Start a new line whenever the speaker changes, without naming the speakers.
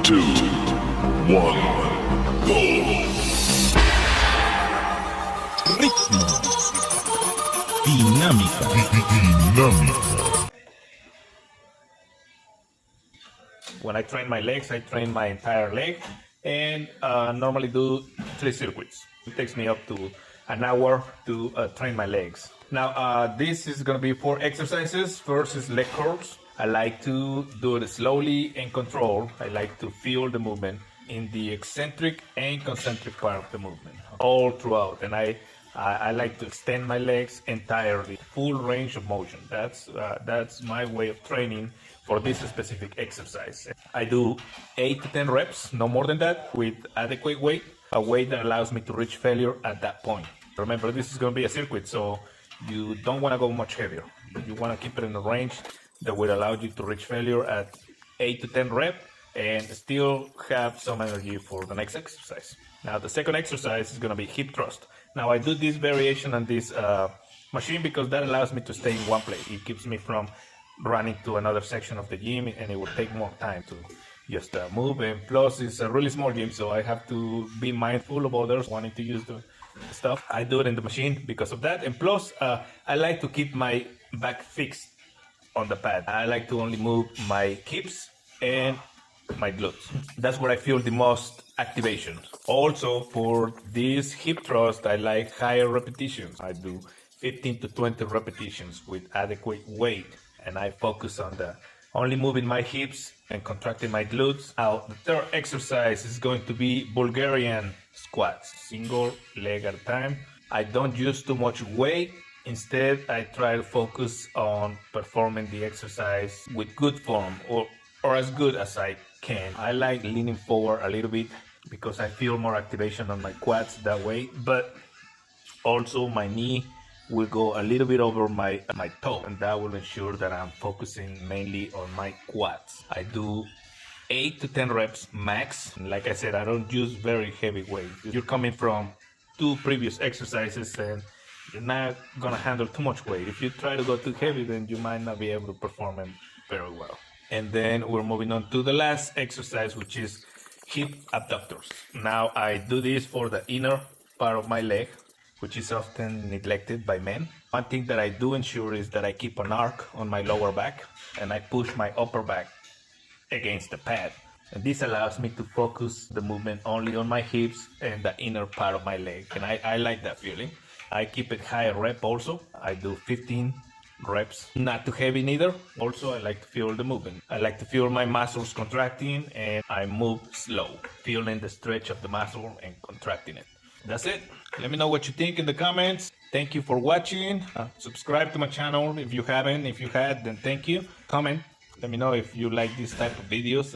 2, 1, go!
Ritmo. Dinámica.
When I train my legs, I train my entire leg and normally do 3 circuits. It takes me up to an hour to train my legs. Now, this is going to be 4 exercises. First is leg curls. I like to do it slowly and controlled. I like to feel the movement in the eccentric and concentric part of the movement all throughout. And I like to extend my legs entirely, full range of motion. That's my way of training for this specific exercise. I do 8 to 10 reps, no more than that, with adequate weight, a weight that allows me to reach failure at that point. Remember, this is going to be a circuit, so you don't want to go much heavier. You want to keep it in a range that will allow you to reach failure at 8 to 10 reps and still have some energy for the next exercise. Now, the second exercise is going to be hip thrust. Now, I do this variation on this machine because that allows me to stay in one place. It keeps me from running to another section of the gym, and it will take more time to just move. And plus, it's a really small gym, so I have to be mindful of others wanting to use the stuff. I do it in the machine because of that. And plus, I like to keep my back fixed on the pad. I like to only move my hips and my glutes. That's where I feel the most activation. Also, for this hip thrust, I like higher repetitions. I do 15 to 20 repetitions with adequate weight, and I focus on the only moving my hips and contracting my glutes. Now, the third exercise is going to be Bulgarian squats, single leg at a time. I don't use too much weight. Instead, I try to focus on performing the exercise with good form or as good as I can. I like leaning forward a little bit because I feel more activation on my quads that way, but also my knee will go a little bit over my toe, and that will ensure that I'm focusing mainly on my quads. I do 8 to 10 reps max. Like I said, I don't use very heavy weight. You're coming from 2 previous exercises and you're not gonna handle too much weight. If you try to go too heavy, then you might not be able to perform it very well. And then we're moving on to the last exercise, which is hip abductors. Now, I do this for the inner part of my leg, which is often neglected by men. One thing that I do ensure is that I keep an arc on my lower back and I push my upper back against the pad. And this allows me to focus the movement only on my hips and the inner part of my leg. And I like that feeling. I keep it higher rep also. I do 15 reps, not too heavy neither. Also, I like to feel the movement. I like to feel my muscles contracting, and I move slow, feeling the stretch of the muscle and contracting it. That's it. Let me know what you think in the comments. Thank you for watching. Subscribe to my channel if you haven't. If you had, then thank you. Comment. Let me know if you like this type of videos.